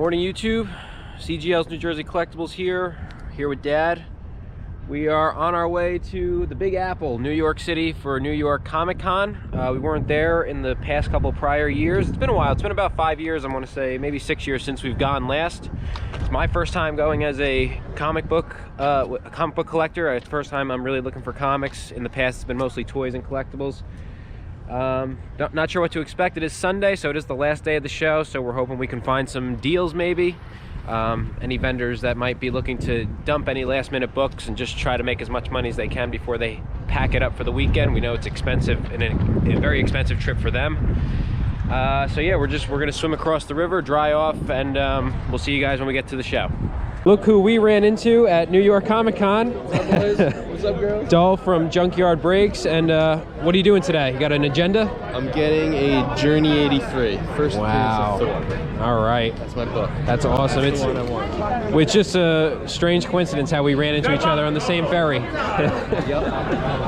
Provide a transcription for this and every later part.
Morning YouTube, CGL's New Jersey Collectibles here with Dad. We are on our way to the Big Apple, New York City for New York Comic Con. We weren't there in the past couple prior years. It's been a while, it's been about 5 years, I want to say, maybe 6 years since we've gone last. It's my first time going as a comic book collector. It's the first time I'm really looking for comics. In the past it's been mostly toys and collectibles. Not sure what to expect. It is Sunday, so it is the last day of the show, so we're hoping we can find some deals maybe. Any vendors that might be looking to dump any last minute books and just try to make as much money as they can before they pack it up for the weekend. We know it's expensive and a very expensive trip for them. So yeah, we're gonna swim across the river, dry off, and we'll see you guys when we get to the show. Look who we ran into at New York Comic Con. What's up, boys? What's up, girls? Dull from Junkyard Breaks. And what are you doing today? You got an agenda? I'm getting a Journey 83. First wow. appearance of Thor. All right. That's my book. That's awesome. That's the one I want. It's just a strange coincidence how we ran into each other on the same ferry. Yep.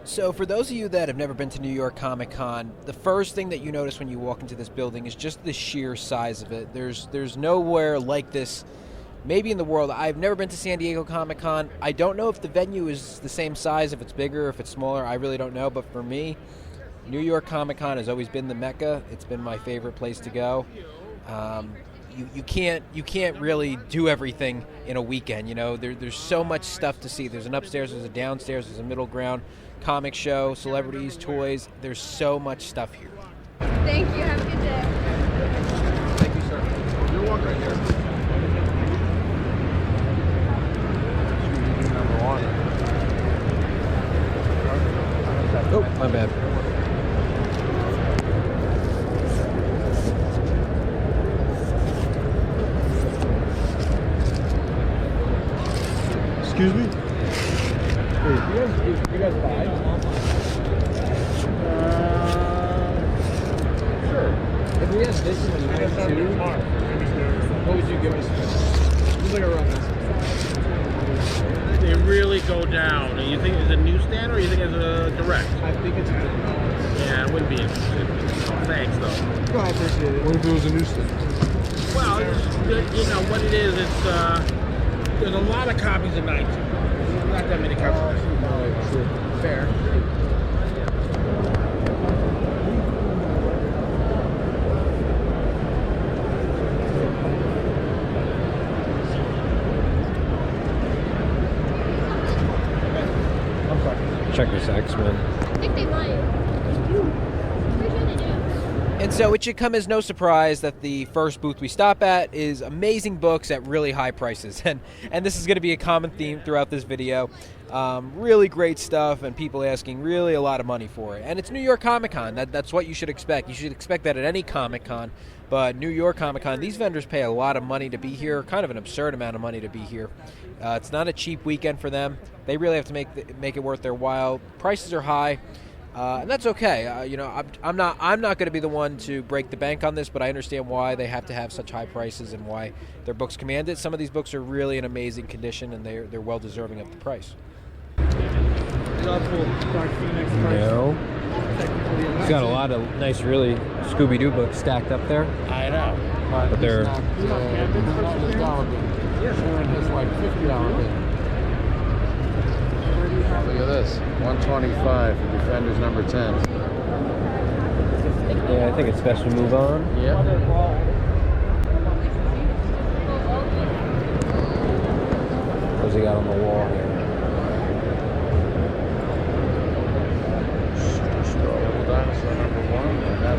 So for those of you that have never been to New York Comic Con, the first thing that you notice when you walk into this building is just the sheer size of it. There's nowhere like this maybe in the world. I've never been to San Diego Comic Con. I don't know if the venue is the same size, if it's bigger, if it's smaller. I really don't know. But for me, New York Comic Con has always been the Mecca. It's been my favorite place to go. You can't really do everything in a weekend. You know, there's so much stuff to see. There's an upstairs, there's a downstairs, there's a middle ground. Comic show, celebrities, toys. There's so much stuff here. Thank you. Have a good day. Thank you, sir. You're welcome right here. Number one. Oh, my bad. Excuse me? You guys buy? Sure. If we had this in the night too, what would you give us? Just like a rough estimate. They really go down. And you think it's a newsstand or you think it's a direct? I think it's a direct. Yeah, I wouldn't be interested. Thanks, though. No, I appreciate it. What if it was a newsstand? Well, you know what it is. It's there's a lot of copies of Nycc. Not that many copies. Fair. Check this X-Men. I think they might. Pretty sure they do. And so it should come as no surprise that the first booth we stop at is amazing books at really high prices. And this is going to be a common theme throughout this video. Really great stuff and people asking really a lot of money for it. And it's New York Comic Con. That's what you should expect. You should expect that at any Comic Con. But New York Comic Con, these vendors pay a lot of money to be here, kind of an absurd amount of money to be here. It's not a cheap weekend for them. They really have to make it worth their while. Prices are high. And that's okay. You know, I'm not going to be the one to break the bank on this, but I understand why they have to have such high prices and why their books command it. Some of these books are really in amazing condition, and they're well deserving of the price. No. He's got a lot of nice, really Scooby-Doo books stacked up there. I know. But they're... It's like $50. Look at this, 125 for Defenders number 10. Yeah, I think it's best we move on. Yep. What's he got on the wall here? Double Dinosaur number 1, and that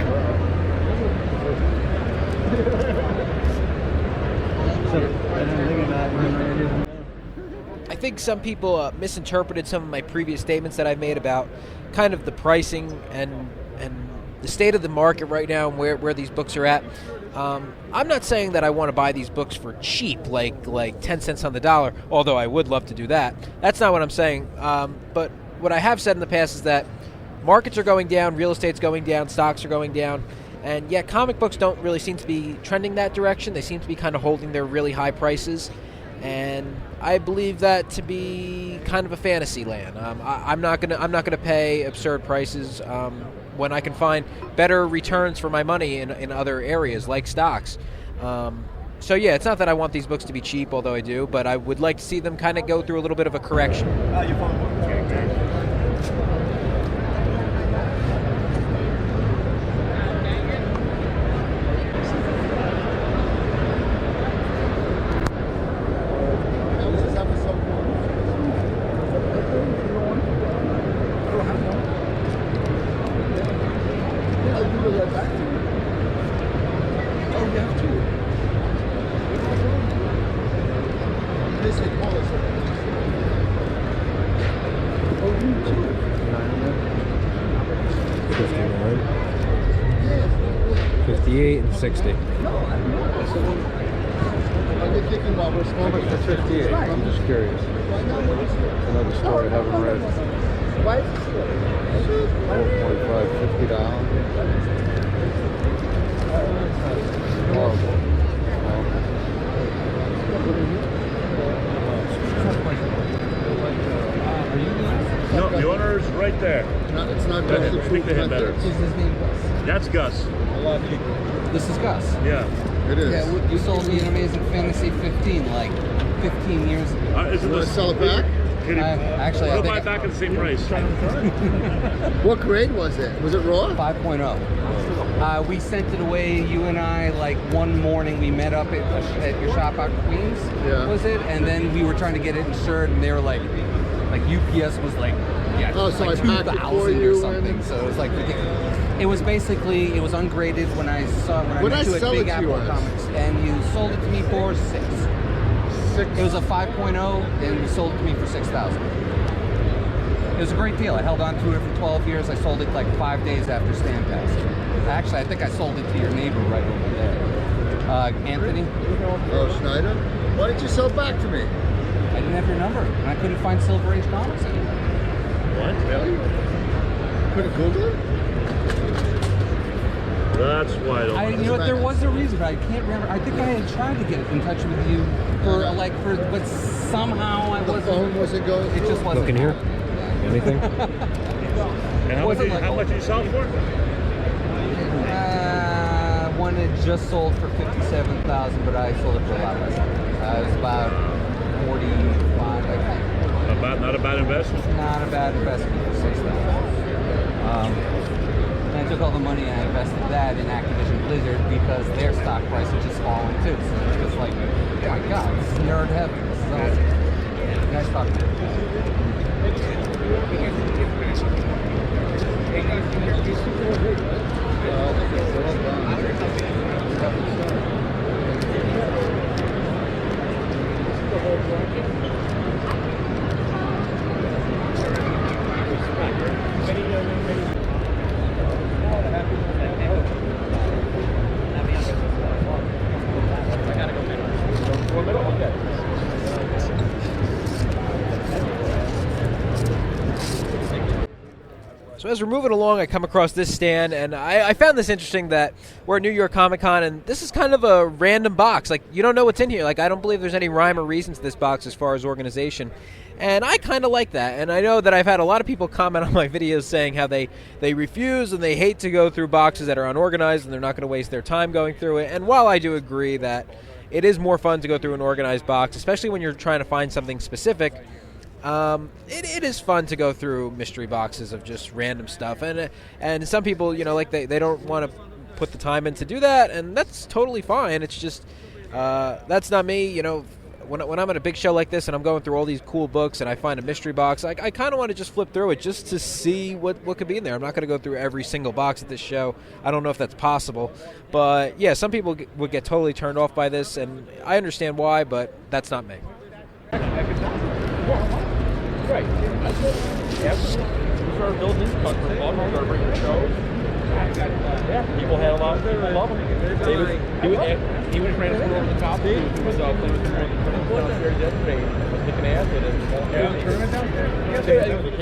I think some people misinterpreted some of my previous statements that I've made about kind of the pricing and the state of the market right now and where these books are at. I'm not saying that I want to buy these books for cheap, like 10 cents on the dollar, although I would love to do that. That's not what I'm saying. But what I have said in the past is that markets are going down, real estate's going down, stocks are going down, and yet comic books don't really seem to be trending that direction. They seem to be kind of holding their really high prices. and I believe that to be kind of a fantasy land. I'm not gonna pay absurd prices when I can find better returns for my money in other areas like stocks. So yeah, it's not that I want these books to be cheap, although I do, but I would like to see them kind of go through a little bit of a correction. And 60. I'm thinking while we're smoking for 58. I'm just curious. Another story I haven't read. Why is this story? $4.45, $50. Horrible. No, the owner is right there. It's not Go ahead, Gus. speak to him better. Is his name Gus? That's Gus. This is Gus. Yeah. It is. Yeah, you sold me an Amazing Fantasy 15 like 15 years ago. Isn't You want this to sell it back? Can you, Actually, I we'll think buy it back at the same price. What grade was it? Was it raw? 5.0. We sent it away, you and I, like one morning we met up at your shop out in Queens, Yeah. was it? And then we were trying to get it insured and they were like UPS was like, yeah, Oh, so like I packed it for 2,000 you or something. and- So it was like ridiculous. It was basically, it was ungraded when I What'd met I you at sell Big it to you Apple as? Comics, and you sold it to me for 6. Six. It was a 5.0, and you sold it to me for 6,000. It was a great deal. I held on to it for 12 years. I sold it like 5 days after Stan passed. Actually, I think I sold it to your neighbor right over there, Anthony. Oh, Schneider? Why didn't you sell it back to me? I didn't have your number, and I couldn't find Silver Age Comics anymore. What? Really? Couldn't Google it? That's why I don't. You know what? There was a reason, but I can't remember. I think I had tried to get in touch with you but somehow I The wasn't. phone wasn't going It just wasn't. Looking here? Anything? And how Was much, it like how much did you sell it for? One had just sold for 57,000, but I sold it for a lot less. It was about 45, I think. Not a bad investment. Not a bad investment for 6,000. And I took all the money and I invested that in Activision Blizzard because their stock price had just fallen too. So it's just like, oh my god, this is nerd heaven. This is awesome. Nice talking to So as we're moving along, I come across this stand, and I found this interesting that we're at New York Comic Con, and this is kind of a random box. Like, you don't know what's in here. Like, I don't believe there's any rhyme or reason to this box as far as organization. And I kind of like that. And I know that I've had a lot of people comment on my videos saying how they refuse and they hate to go through boxes that are unorganized and they're not going to waste their time going through it. And while I do agree that it is more fun to go through an organized box, especially when you're trying to find something specific, it is fun to go through mystery boxes of just random stuff, and some people, you know, like they don't want to put the time in to do that, and that's totally fine. It's just that's not me. You know, when I'm at a big show like this and I'm going through all these cool books and I find a mystery box, I kind of want to just flip through it just to see what could be in there. I'm not going to go through every single box at this show. I don't know if that's possible, but yeah, some people would get totally turned off by this, and I understand why, but that's not me. Right. Yeah. We started building customer club. We started bringing shows. Yeah, people had a lot. People love them. He was trying to put over the top. He was playing with the downstairs yesterday. Looking at it. And tournament downstairs? I think it was a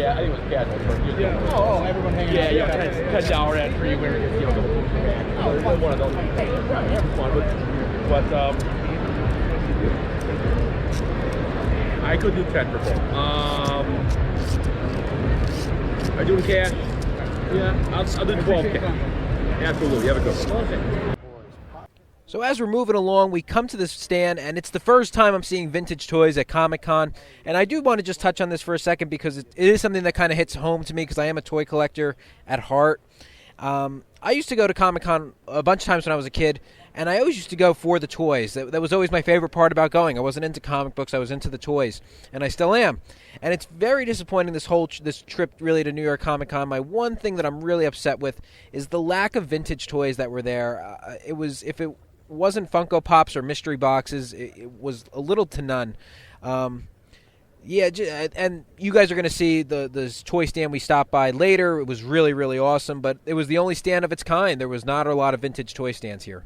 casual tournament. Oh, everyone hanging out. Yeah, $10 entry where you know the booster back. Oh, it was one of those. Right, have fun. But I could do 10 for both. I do in cash. Yeah, I'll do 12 cash. Absolutely, have a good one. So as we're moving along, we come to this stand, and it's the first time I'm seeing vintage toys at Comic-Con. And I do want to just touch on this for a second because it is something that kind of hits home to me because I am a toy collector at heart. I used to go to Comic-Con a bunch of times when I was a kid, and I always used to go for the toys. That was always my favorite part about going. I wasn't into comic books, I was into the toys, and I still am. And it's very disappointing this trip really to New York Comic-Con. My one thing that I'm really upset with is the lack of vintage toys that were there. If it wasn't Funko Pops or mystery boxes, it was a little to none. Yeah, and you guys are going to see the toy stand we stopped by later. It was really, really awesome, but it was the only stand of its kind. There was not a lot of vintage toy stands here.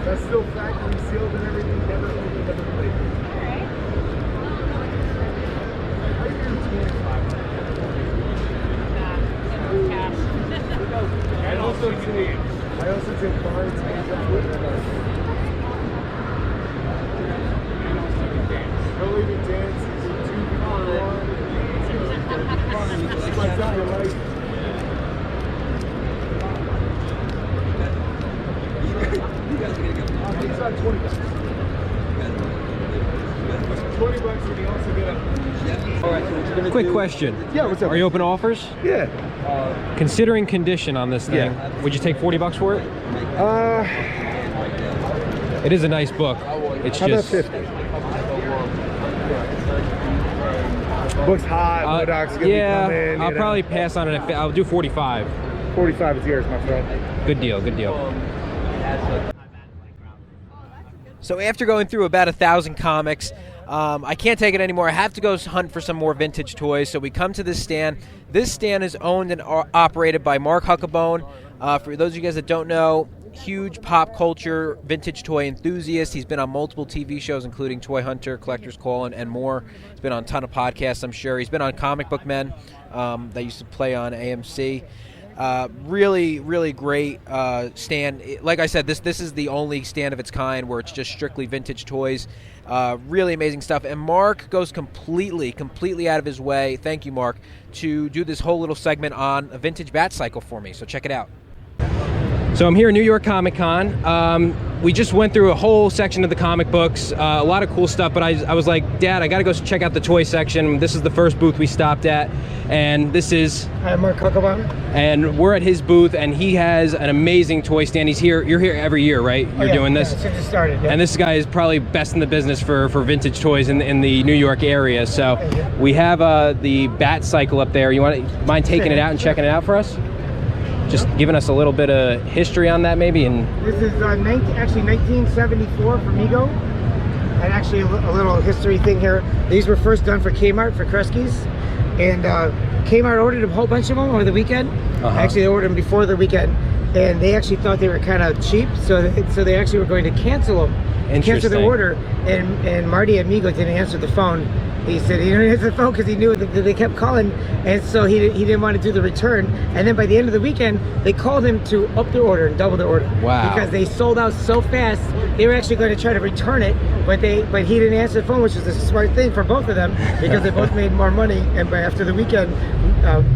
That's still factory sealed and everything, never opened, never played. I hear it's 25. I also take cards and I'll even dance. It's my time of life. It's not 20 bucks. 20 bucks and you also get a... Quick question. Yeah, what's up? Are you open to offers? Yeah. Considering condition on this thing, Yeah. would you take 40 bucks for it? It is a nice book. It's How about just 50? Book's hot, Modoc's gonna be coming. I'll probably pass on it. I'll do 45. 45 is yours, my friend. Good deal. Good deal. So after going through about 1,000 comics, I can't take it anymore. I have to go hunt for some more vintage toys. So we come to this stand. This stand is owned and operated by Mark Huckabone. For those of you guys that don't know, huge pop culture vintage toy enthusiast. He's been on multiple TV shows, including Toy Hunter, Collector's Call, and more. He's been on a ton of podcasts, I'm sure. He's been on Comic Book Men that used to play on AMC. Really, really great stand. Like I said, this is the only stand of its kind where it's just strictly vintage toys. Really amazing stuff. And Mark goes completely out of his way, thank you, Mark, to do this whole little segment on a vintage bat cycle for me. So check it out. So I'm here at New York Comic Con. We just went through a whole section of the comic books, a lot of cool stuff, but I was like, Dad, I gotta go check out the toy section. This is the first booth we stopped at, and this is... Hi, Mark Huckabone. And we're at his booth, and he has an amazing toy stand. He's here, you're here every year, right? You're doing this? Yeah, since it started, yeah. And this guy is probably best in the business for vintage toys in the New York area. So we have the bat cycle up there. You mind taking it out and checking it out for us? Just giving us a little bit of history on that, maybe. And This is actually 1974 for Mego. And actually a little history thing here. These were first done for Kmart, for Kresge's. And Kmart ordered a whole bunch of them over the weekend. Actually, they ordered them before the weekend. And they actually thought they were kind of cheap. So they actually were going to cancel them. Cancel the order. And Marty at Mego didn't answer the phone. He said he didn't answer the phone because he knew that they kept calling, and so he didn't want to do the return. And then by the end of the weekend, they called him to up their order and double their order. Wow. Because they sold out so fast, they were actually going to try to return it, but he didn't answer the phone, which was a smart thing for both of them because they both made more money. And after the weekend,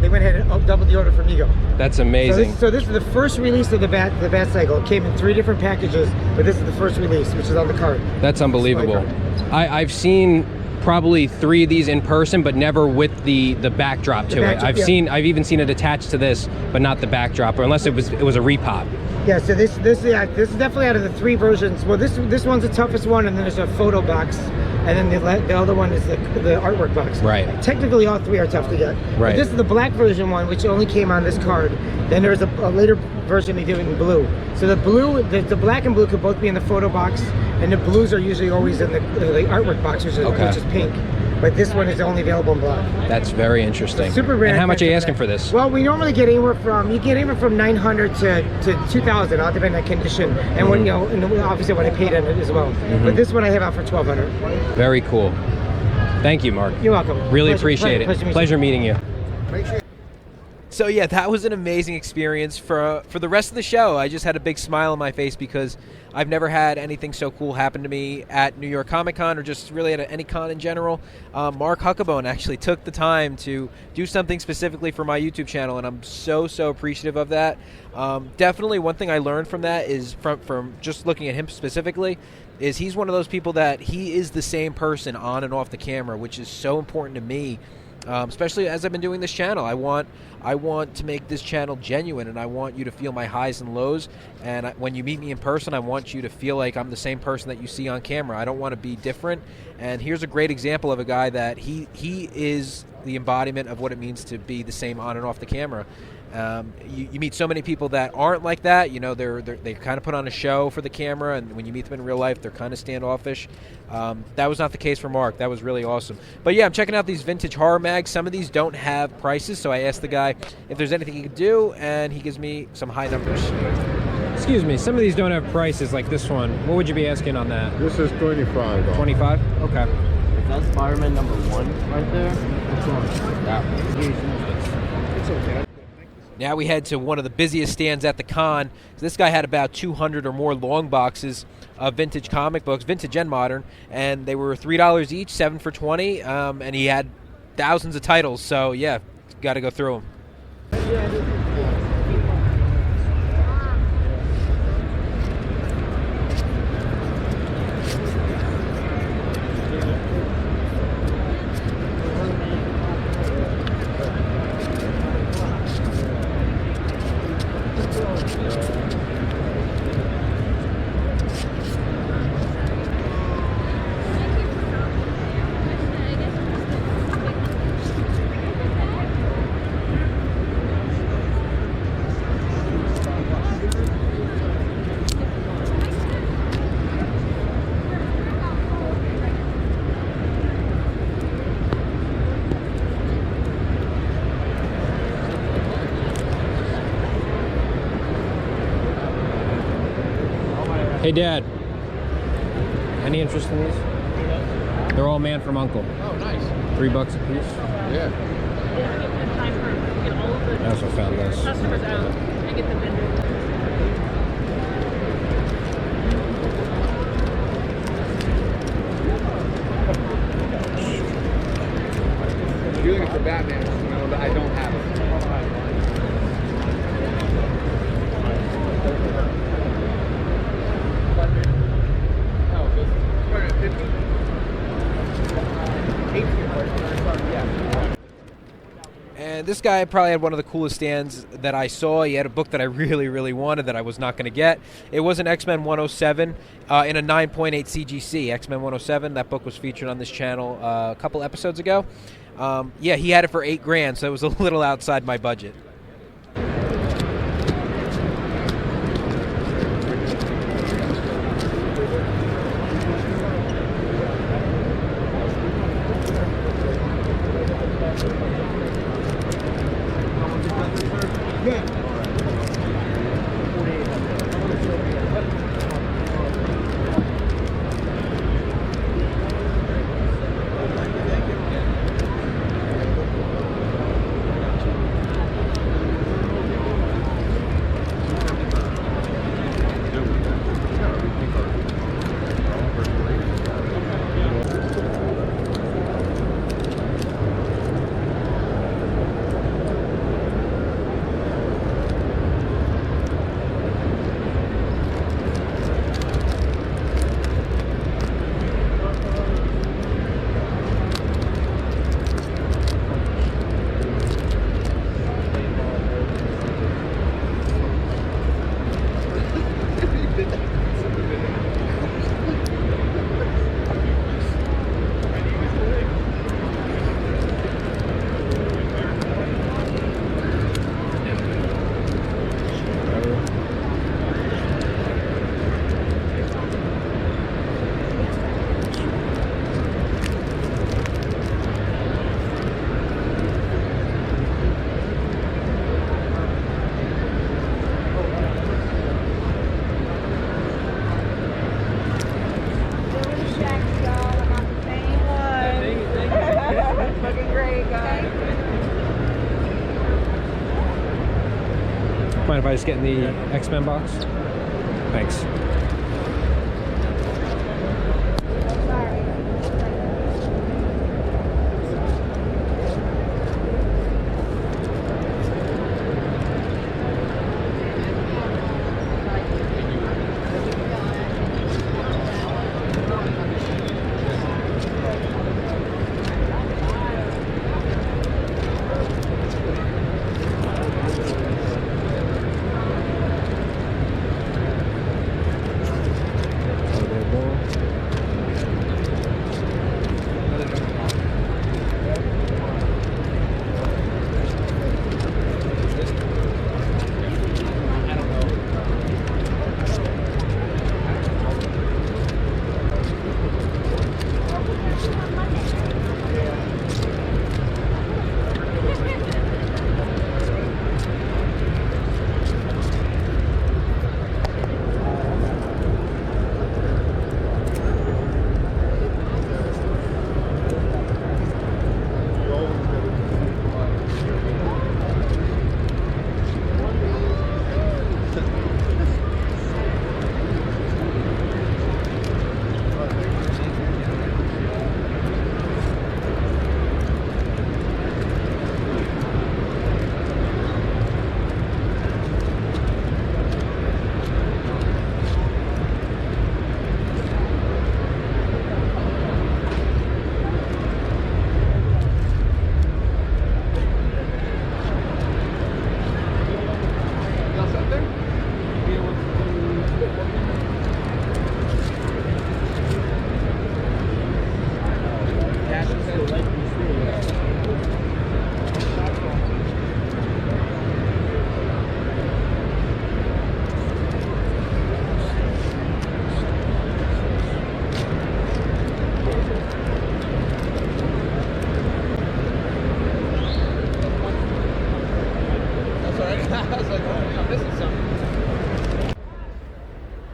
they went ahead and doubled the order from Mego. That's amazing. So this is the first release of the bat cycle. It came in 3 different packages, but this is the first release, which is on the card. That's unbelievable. I've seen probably 3 of these in person, but never with the backdrop to it. I've even seen it attached to this, but not the backdrop, or unless it was a repop. Yeah, so this is definitely out of the 3 versions. Well, this one's the toughest one, and then there's a photo box, and then the other one is the artwork box. Right. Technically, all 3 are tough to get. Right. But this is the black version one, which only came on this card. Then there's a later version they did it in blue. So the blue, the black and blue could both be in the photo box, and the blues are usually always in the artwork box, which is pink. But this one is only available in black. That's very interesting. Super rare. And how much are you asking for this? Well, we normally get anywhere from $900 to $2,000, all depending on condition, and when and obviously what I paid on it as well. But this one I have out for $1,200. Very cool. Thank you, Mark. You're welcome. Really appreciate it. Pleasure meeting you. So yeah, that was an amazing experience. For the rest of the show, I just had a big smile on my face because I've never had anything so cool happen to me at New York Comic Con or just really at any con in general. Mark Huckabone actually took the time to do something specifically for my YouTube channel, and I'm so appreciative of that. Definitely one thing I learned from that is from just looking at him specifically is he's one of those people that he is the same person on and off the camera, which is so important to me. Especially as I've been doing this channel, I want to make this channel genuine, and I want you to feel my highs and lows. And when you meet me in person, I want you to feel like I'm the same person that you see on camera. I don't want to be different. And here's a great example of a guy that he is the embodiment of what it means to be the same on and off the camera. You meet so many people that aren't like that. You know, they kind of put on a show for the camera, and when you meet them in real life, they're kind of standoffish. That was not the case for Mark. That was really awesome. But yeah, I'm checking out these vintage horror mags. Some of these don't have prices, so I asked the guy if there's anything he could do, and he gives me some high numbers. Excuse me, some of these don't have prices like this one. What would you be asking on that? This is 25. 25? Okay. That's Spider-Man #1 right there. Which one? That one. It's okay. Now we head to one of the busiest stands at the con. This guy had about 200 or more long boxes of vintage comic books, vintage and modern, and they were $3 each, 7 for $20, and he had thousands of titles. So yeah, got to go through them. Hey, Dad. Any interest in these? They're all Man from Uncle. Oh, nice. $3 a piece. Yeah. I also found this. Customers out. I get the vendor. You're looking for Batman. No, I don't have it. And this guy probably had one of the coolest stands that I saw. He had a book that I really wanted that I was not going to get. It was an X-Men 107 in a 9.8 CGC. X-Men 107, that book was featured on this channel a couple episodes ago. Yeah, he had it for $8,000, so it was a little outside my budget. mind if I just get in the X-Men box? Thanks.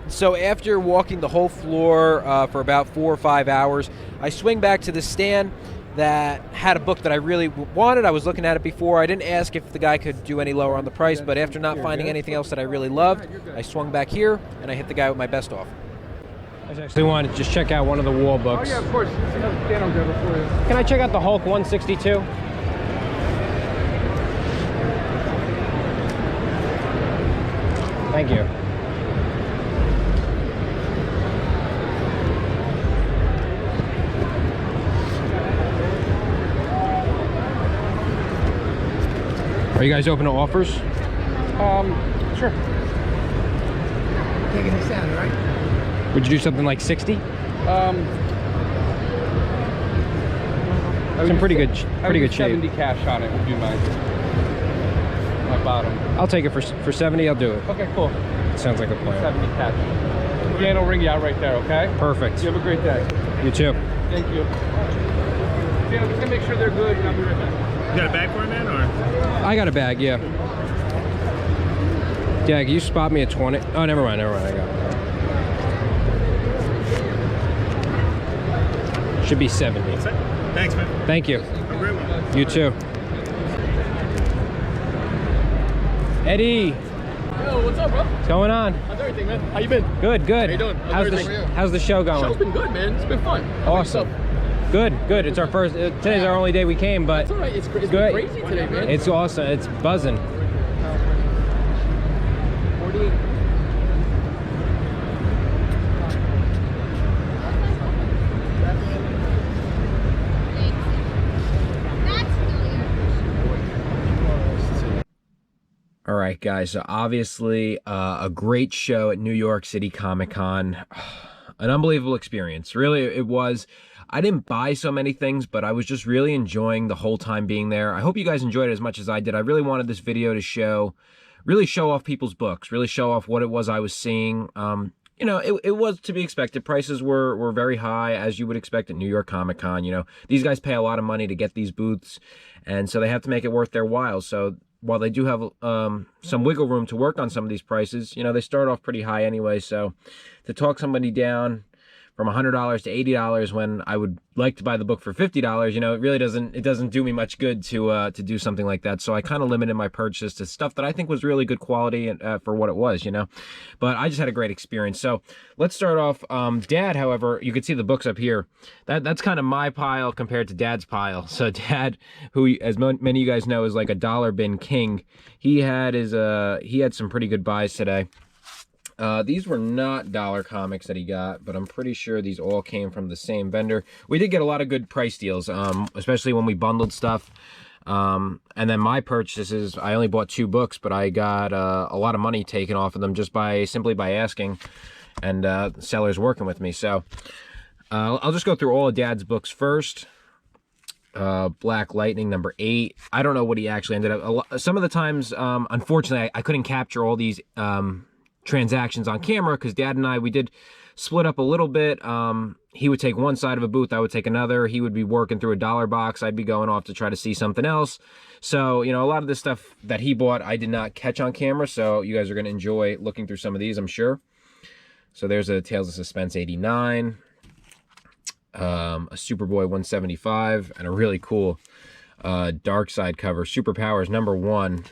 So after walking the whole floor for about 4 or 5 hours, I swing back to the stand that had a book that I really wanted. I was looking at it before. I didn't ask if the guy could do any lower on the price, but after not finding anything else that I really loved, I swung back here and I hit the guy with my best offer. I actually wanted to just check out one of the wall books. Oh yeah, of course. It's another piano driver for you. Can I check out the Hulk 162? Thank you. Are you guys open to offers? Sure. Taking this down, right? Would you do something like 60? It's in pretty good shape. 70 cash on it would be my bottom. I'll take it for 70. I'll do it. Okay, cool. Sounds like a plan. 70 cash. Dan will ring you out right there, okay? Perfect. You have a great day. You too. Thank you. Dan, I'm just gonna make sure they're good and I'll be right back. You got a bag for him, man, or? I got a bag, yeah. Yeah, can you spot me at 20? Oh, never mind, I got it. Should be 70. Thanks, man. Thank you. Have a great one. You too. Eddie, Yo, what's up, bro? what's going on? How's everything, man? How you been? Good, good. How you doing? How's the show going? Show's been good, man. It's been fun. How about Awesome. yourself? Good. It's our first. Today's our only day we came, but It's all right. It's good. been crazy today, man. It's awesome. It's buzzing. 48. All right, guys. So obviously, a great show at New York City Comic Con. An unbelievable experience. Really, it was. I didn't buy so many things, but I was just really enjoying the whole time being there. I hope you guys enjoyed it as much as I did. I really wanted this video to really show off people's books, really show off what it was I was seeing. You know, it was to be expected. Prices were very high, as you would expect at New York Comic Con. You know, these guys pay a lot of money to get these booths, and so they have to make it worth their while. So while they do have some wiggle room to work on some of these prices, you know, they start off pretty high anyway. So to talk somebody down from $100 to $80 when I would like to buy the book for $50. You know, it really doesn't do me much good to do something like that. So I kind of limited my purchases to stuff that I think was really good quality and for what it was, you know. But I just had a great experience. So let's start off. Dad, however, you can see the books up here. That's kind of my pile compared to Dad's pile. So Dad, who, as many of you guys know, is like a dollar bin king. He had some pretty good buys today. These were not dollar comics that he got, but I'm pretty sure these all came from the same vendor. We did get a lot of good price deals, especially when we bundled stuff. And then my purchases, I only bought 2 books, but I got a lot of money taken off of them just simply by asking, and sellers working with me. So I'll just go through all of Dad's books first. Black Lightning number 8. I don't know what he actually ended up. Some of the times, unfortunately, I couldn't capture all these transactions on camera because Dad and we did split up a little bit. He would take one side of a booth, I would take another. He would be working through a dollar box, I'd be going off to try to see something else. So, you know, a lot of this stuff that he bought I did not catch on camera, so you guys are going to enjoy looking through some of these, I'm sure. So there's a Tales of Suspense 89, a Superboy 175, and a really cool Dark Side cover, Superpowers #1.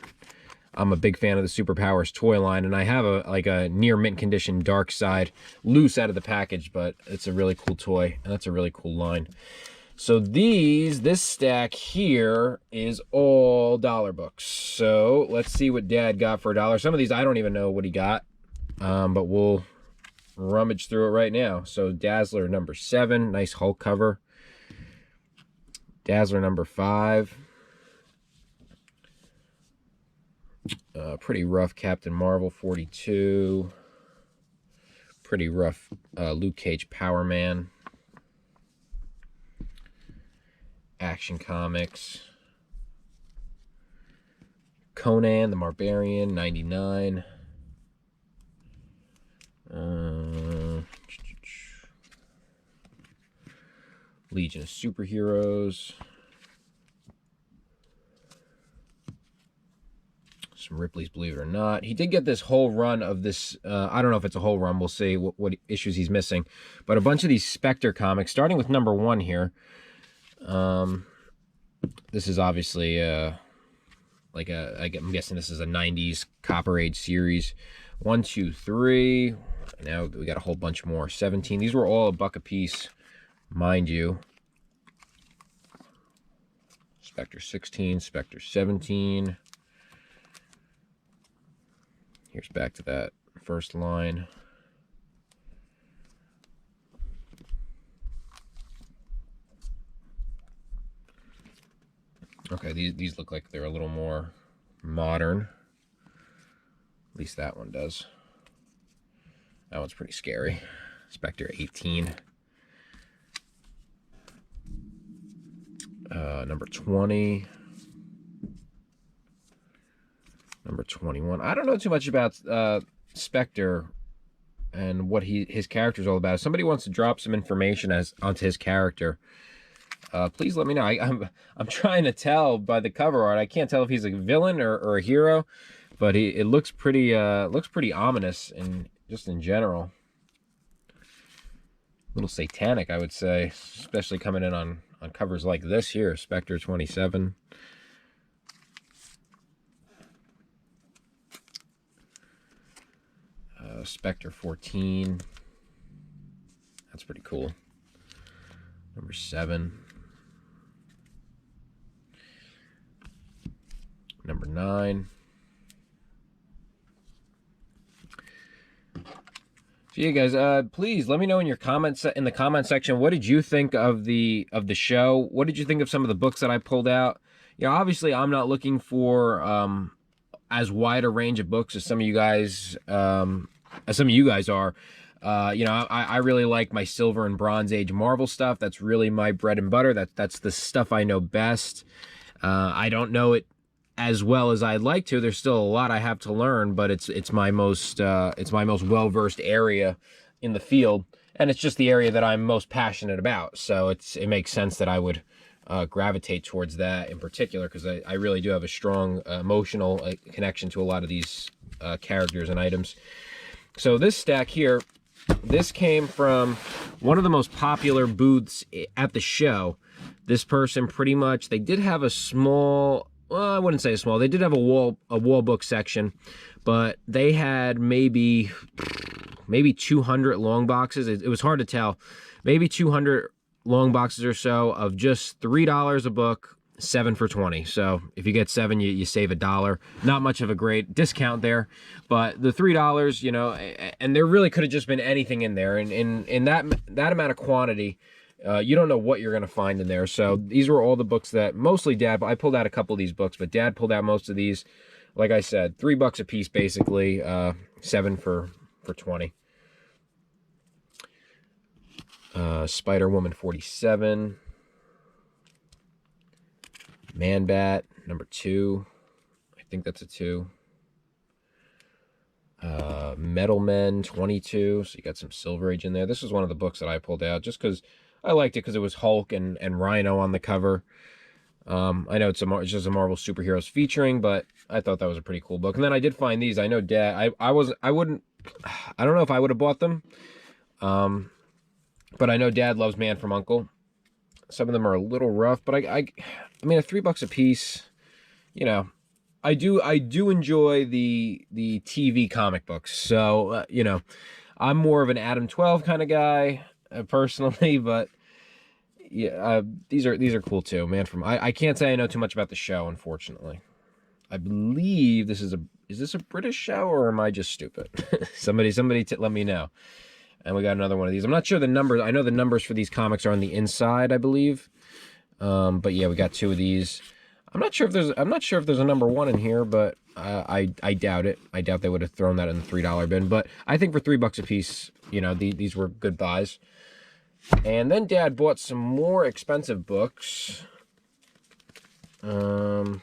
I'm a big fan of the Superpowers toy line, and I have a near mint condition Dark Side loose out of the package, but it's a really cool toy, and that's a really cool line. So this stack here is all dollar books. So let's see what Dad got for $1. Some of these I don't even know what he got, but we'll rummage through it right now. So Dazzler #7, nice Hulk cover. Dazzler #5. Pretty rough Captain Marvel 42. Pretty rough Luke Cage Power Man. Action Comics. Conan the Barbarian 99. Legion of Superheroes. Some Ripley's Believe It or Not. He did get this whole run of this, I don't know if it's a whole run, we'll see what issues he's missing, but a bunch of these Spectre comics, starting with #1 here. This is obviously I'm guessing this is a 90s Copper Age series. 1, 2, 3, now we got a whole bunch more. 17, these were all $1 a piece, mind you. Spectre 16, Spectre 17. Here's back to that first line. Okay, these look like they're a little more modern. At least that one does. That one's pretty scary. Spectre 18. #20. #21. I don't know too much about Spectre and what his character's all about. If somebody wants to drop some information onto his character, please let me know. I'm trying to tell by the cover art. I can't tell if he's a villain or a hero, but it looks pretty ominous and just in general. A little satanic, I would say, especially coming in on covers like this here, Spectre 27. Spectre 14. That's pretty cool. #7. #9. So yeah, guys, please let me know in your comments in the comment section, what did you think of the show? What did you think of some of the books that I pulled out? You know, obviously I'm not looking for as wide a range of books as some of you guys are. You know, I really like my Silver and Bronze Age Marvel stuff. That's really my bread and butter. That's the stuff I know best. I don't know it as well as I'd like to. There's still a lot I have to learn, but it's my most well-versed area in the field, and it's just the area that I'm most passionate about. So it makes sense that I would gravitate towards that in particular, because I really do have a strong emotional connection to a lot of these characters and items. So this stack here, This came from one of the most popular booths at the show. This person pretty much, they did have a small, well, I wouldn't say small, they did have a wall book section, but they had maybe 200 long boxes. It was hard to tell. Maybe 200 long boxes or so of just $3 a book, 7 for 20. So if you get 7, you save $1. Not much of a great discount there, but the $3, you know, and there really could have just been anything in there. And in that amount of quantity, you don't know what you're going to find in there. So these were all the books that mostly Dad, but I pulled out a couple of these books, but Dad pulled out most of these. Like I said, $3 a piece, basically, 7 for 20. Spider-Woman 47. Man-Bat, number 2. I think that's a 2. Metal Men 22. So you got some Silver Age in there. This was one of the books that I pulled out just because I liked it, because it was Hulk and Rhino on the cover. I know it's just a Marvel Superheroes featuring, but I thought that was a pretty cool book. And then I did find these. I know Dad, I don't know if I would have bought them. But I know Dad loves Man from U.N.C.L.E. Some of them are a little rough, but I mean, at $3 a piece, you know, I do enjoy the TV comic books. So, you know, I'm more of an Adam 12 kind of guy, personally, but yeah, these are cool too. Man from, I can't say I know too much about the show, unfortunately. I believe is this a British show, or am I just stupid? somebody let me know. And we got another one of these. I'm not sure the numbers. I know the numbers for these comics are on the inside, I believe. But yeah, we got 2 of these. I'm not sure if there's a number 1 in here, but I doubt it. I doubt they would have thrown that in the $3 bin. But I think for $3 a piece, you know, these were good buys. And then Dad bought some more expensive books. Once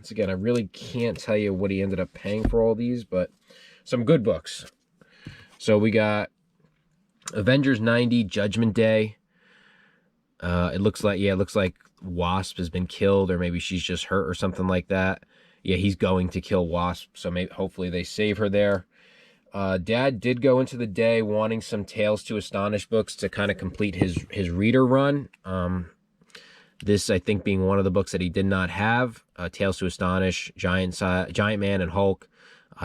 again, I really can't tell you what he ended up paying for all these, but some good books. So we got Avengers 90, Judgment Day. It looks like Wasp has been killed, or maybe she's just hurt or something like that. Yeah, he's going to kill Wasp, so hopefully they save her there. Dad did go into the day wanting some Tales to Astonish books to kind of complete his reader run. This, I think, being one of the books that he did not have. Tales to Astonish, Giant Man and Hulk,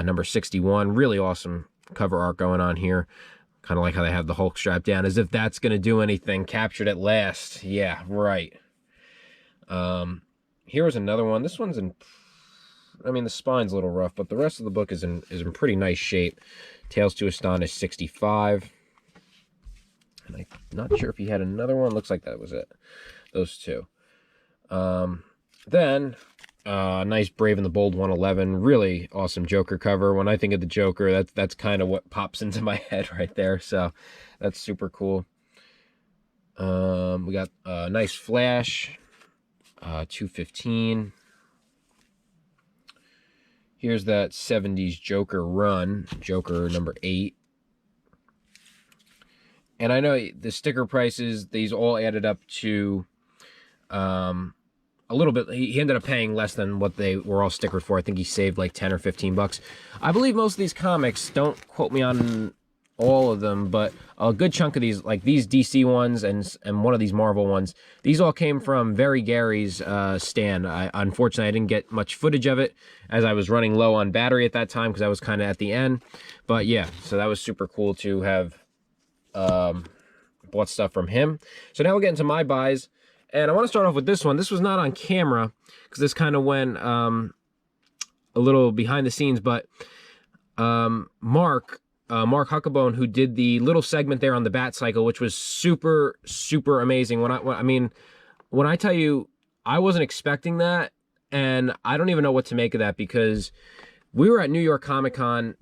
number 61. Really awesome cover art going on here. Kind of like how they have the Hulk strapped down, as if that's going to do anything. Captured at last. Yeah, right. Here's another one. This one's in, I mean, the spine's a little rough, but the rest of the book is in pretty nice shape. Tales to Astonish 65. And I'm not sure if he had another one. Looks like that was it. Those 2. Then nice Brave and the Bold 111. Really awesome Joker cover. When I think of the Joker, that's kind of what pops into my head right there. So that's super cool. We got a nice Flash, 215. Here's that 70s Joker run, Joker number 8. And I know the sticker prices, these all added up to a little bit. He ended up paying less than what they were all stickered for. I think he saved like 10 or 15 bucks. I believe most of these comics, don't quote me on all of them, but a good chunk of these, like these DC ones and one of these Marvel ones, these all came from Very Gary's stand. Unfortunately, I didn't get much footage of it as I was running low on battery at that time, because I was kind of at the end. But yeah, so that was super cool to have bought stuff from him. So now we'll get into my buys. And I want to start off with this one. This was not on camera, because this kind of went a little behind the scenes, but Mark Huckabone, who did the little segment there on the Bat Cycle, which was super, super amazing. When I tell you, I wasn't expecting that, and I don't even know what to make of that, because we were at New York Comic Con,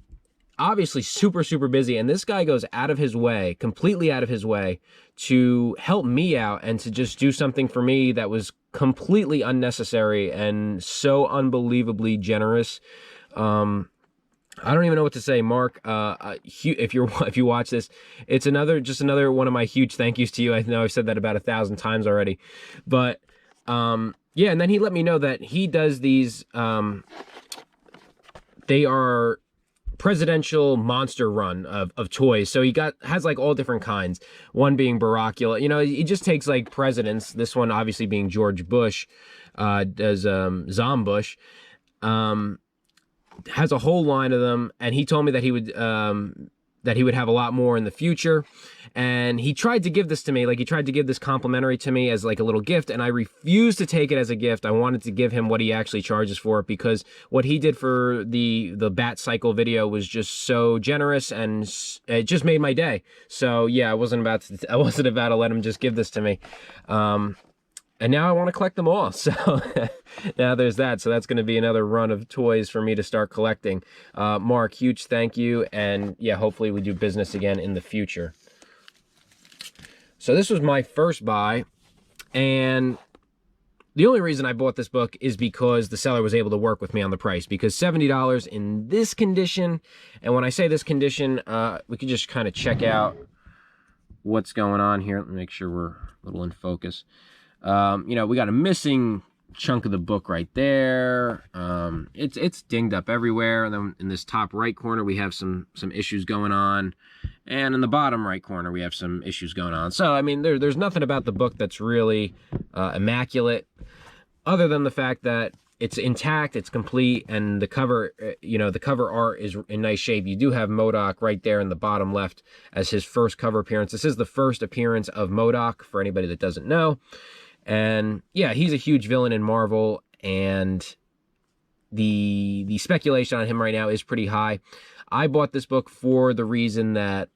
obviously super, super busy, and this guy goes out of his way, completely out of his way, to help me out and to just do something for me that was completely unnecessary and so unbelievably generous. I don't even know what to say, Mark. If you watch this, it's just another one of my huge thank yous to you. I know I've said that about 1,000 times already, but yeah. And then he let me know that he does these. They are presidential monster run of toys. So he has like all different kinds. One being Barackula. You know, he just takes like presidents. This one obviously being George Bush, does Zom Bush. Has a whole line of them, and he told me that he would have a lot more in the future. And he tried to give this to me, like he tried to give this complimentary to me as like a little gift, and I refused to take it as a gift. I wanted to give him what he actually charges for it, because what he did for the Bat Cycle video was just so generous, and it just made my day. So yeah, I wasn't about to let him just give this to me. And now I want to collect them all. So now there's that. So that's going to be another run of toys for me to start collecting. Mark, huge thank you. And yeah, hopefully we do business again in the future. So this was my first buy. And the only reason I bought this book is because the seller was able to work with me on the price. Because $70 in this condition, and when I say this condition, we could just kind of check out what's going on here. Let me make sure we're a little in focus. You know, we got a missing chunk of the book right there. It's dinged up everywhere. And then in this top right corner, we have some issues going on. And in the bottom right corner, we have some issues going on. So, I mean, there's nothing about the book that's really immaculate, other than the fact that it's intact, it's complete, and the cover, you know, the cover art is in nice shape. You do have MODOK right there in the bottom left as his first cover appearance. This is the first appearance of MODOK, for anybody that doesn't know. And yeah, he's a huge villain in Marvel, and the speculation on him right now is pretty high. I bought this book for the reason that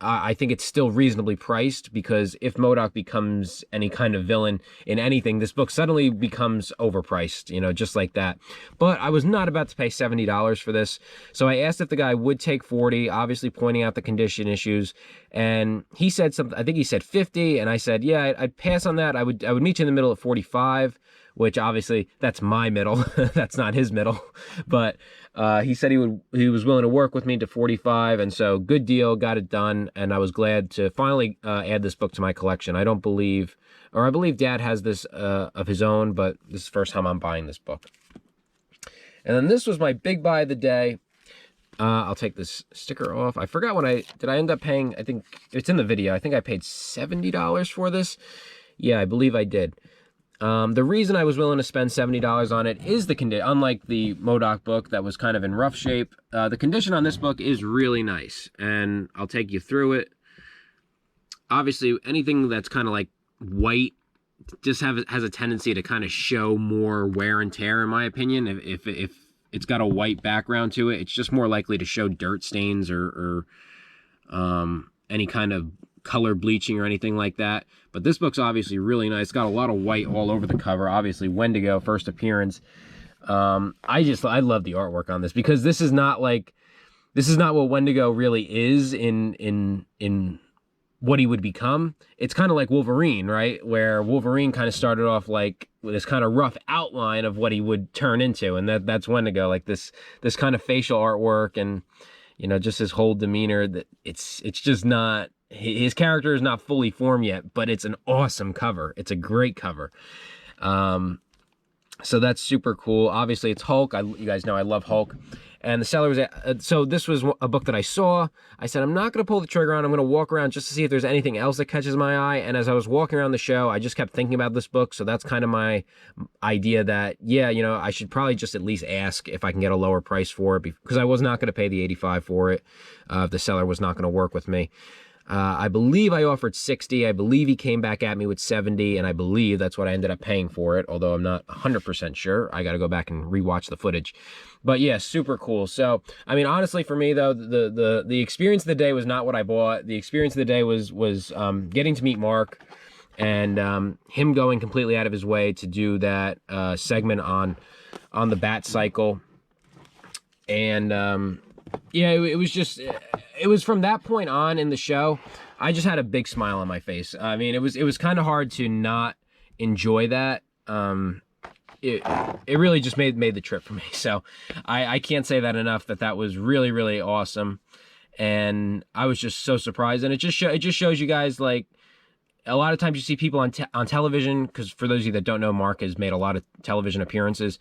I think it's still reasonably priced, because if MODOK becomes any kind of villain in anything, this book suddenly becomes overpriced, you know, just like that. But I was not about to pay $70 for this, so I asked if the guy would take $40, obviously pointing out the condition issues, and he said something, I think he said $50, and I said, yeah, I'd pass on that. I would meet you in the middle at $45, which obviously that's my middle. That's not his middle. But he said he was willing to work with me to $45, and so good deal, got it done, and I was glad to finally add this book to my collection. I believe Dad has this of his own, but this is the first time I'm buying this book. And then this was my big buy of the day. I'll take this sticker off. I forgot when did I end up paying, I think it's in the video, I think I paid $70 for this. Yeah, I believe I did. The reason I was willing to spend $70 on it is the condition. Unlike the MODOK book that was kind of in rough shape, the condition on this book is really nice, and I'll take you through it. Obviously, anything that's kind of like white just has a tendency to kind of show more wear and tear, in my opinion. If it's got a white background to it, it's just more likely to show dirt stains or any kind of color bleaching or anything like that. But this book's obviously really nice. It's got a lot of white all over the cover. Obviously, Wendigo, first appearance. I love the artwork on this, because this is not what Wendigo really is in what he would become. It's kind of like Wolverine, right? Where Wolverine kind of started off like with this kind of rough outline of what he would turn into, and that's Wendigo, like this kind of facial artwork, and you know, just his whole demeanor. That it's just not, his character is not fully formed yet, but it's an awesome cover. It's a great cover. So that's super cool. Obviously, it's Hulk. You guys know I love Hulk. And the seller was so this was a book that I saw. I said, I'm not going to pull the trigger on. I'm going to walk around just to see if there's anything else that catches my eye. And as I was walking around the show, I just kept thinking about this book. So that's kind of my idea that, yeah, you know, I should probably just at least ask if I can get a lower price for it, because I was not going to pay the $85 for it. If the seller was not going to work with me. I believe I offered $60. I believe he came back at me with $70, and I believe that's what I ended up paying for it, although I'm not 100% sure. I got to go back and rewatch the footage. But yeah, super cool. So, I mean, honestly, for me, though, the experience of the day was not what I bought. The experience of the day was getting to meet Mark, and him going completely out of his way to do that segment on the Bat Cycle. And yeah, it was from that point on in the show, I just had a big smile on my face. I mean, it was kind of hard to not enjoy that. It really just made the trip for me. So I can't say that enough, that was really, really awesome. And I was just so surprised. And it just shows you guys, like, a lot of times you see people on television, because for those of you that don't know, Mark has made a lot of television appearances,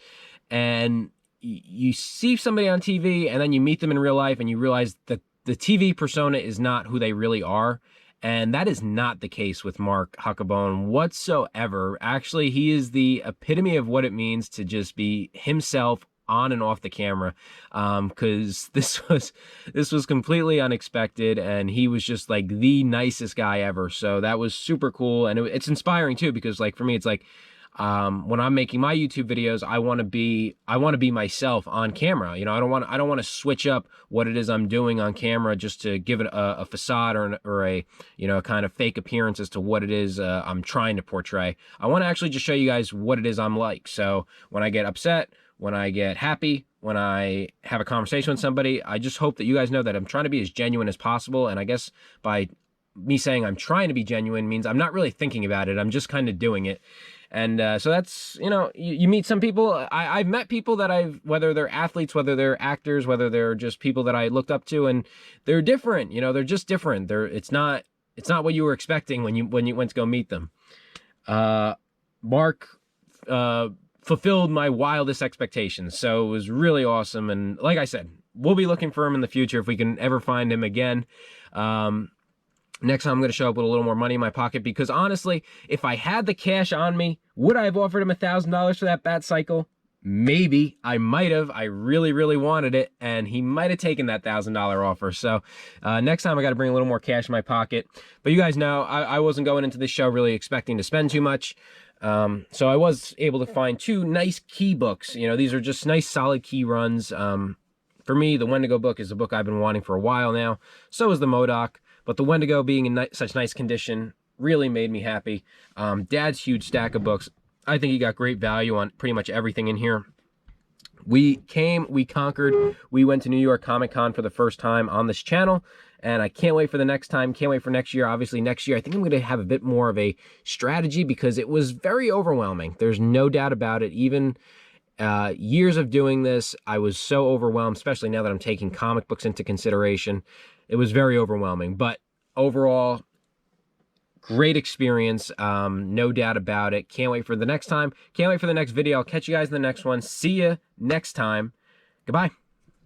and you see somebody on TV and then you meet them in real life and you realize that the TV persona is not who they really are. And that is not the case with Mark Huckabone whatsoever. Actually, he is the epitome of what it means to just be himself on and off the camera, because this was completely unexpected, and he was just like the nicest guy ever. So that was super cool, and it's inspiring too, because like for me, it's like when I'm making my YouTube videos, I want to be myself on camera. You know, I don't want to switch up what it is I'm doing on camera just to give it a facade or a you know, kind of fake appearance as to what it is I'm trying to portray. I want to actually just show you guys what it is I'm like. So when I get upset, when I get happy, when I have a conversation with somebody, I just hope that you guys know that I'm trying to be as genuine as possible. And I guess by me saying I'm trying to be genuine means I'm not really thinking about it. I'm just kind of doing it. And so that's, you know, you meet some people. I've met people that whether they're athletes, whether they're actors, whether they're just people that I looked up to, and they're different. You know, they're just different. It's not what you were expecting when you went to go meet them. Mark fulfilled my wildest expectations, so it was really awesome. And like I said, we'll be looking for him in the future if we can ever find him again. Next time I'm going to show up with a little more money in my pocket, because honestly, if I had the cash on me, would I have offered him $1,000 for that bat cycle? Maybe. I might have. I really, really wanted it, and he might have taken that $1,000 offer. So next time I got to bring a little more cash in my pocket. But you guys know I wasn't going into this show really expecting to spend too much. So I was able to find 2 nice key books. You know, these are just nice, solid key runs. For me, the Wendigo book is a book I've been wanting for a while now. So is the MODOK. But the Wendigo being in such nice condition really made me happy. Dad's huge stack of books. I think he got great value on pretty much everything in here. We came, we conquered, we went to New York Comic Con for the first time on this channel, and I can't wait for the next time, can't wait for next year. Obviously next year I think I'm going to have a bit more of a strategy, because it was very overwhelming. There's no doubt about it. Even years of doing this, I was so overwhelmed, especially now that I'm taking comic books into consideration. It was very overwhelming, but overall, great experience, no doubt about it. Can't wait for the next time. Can't wait for the next video. I'll catch you guys in the next one. See you next time. Goodbye.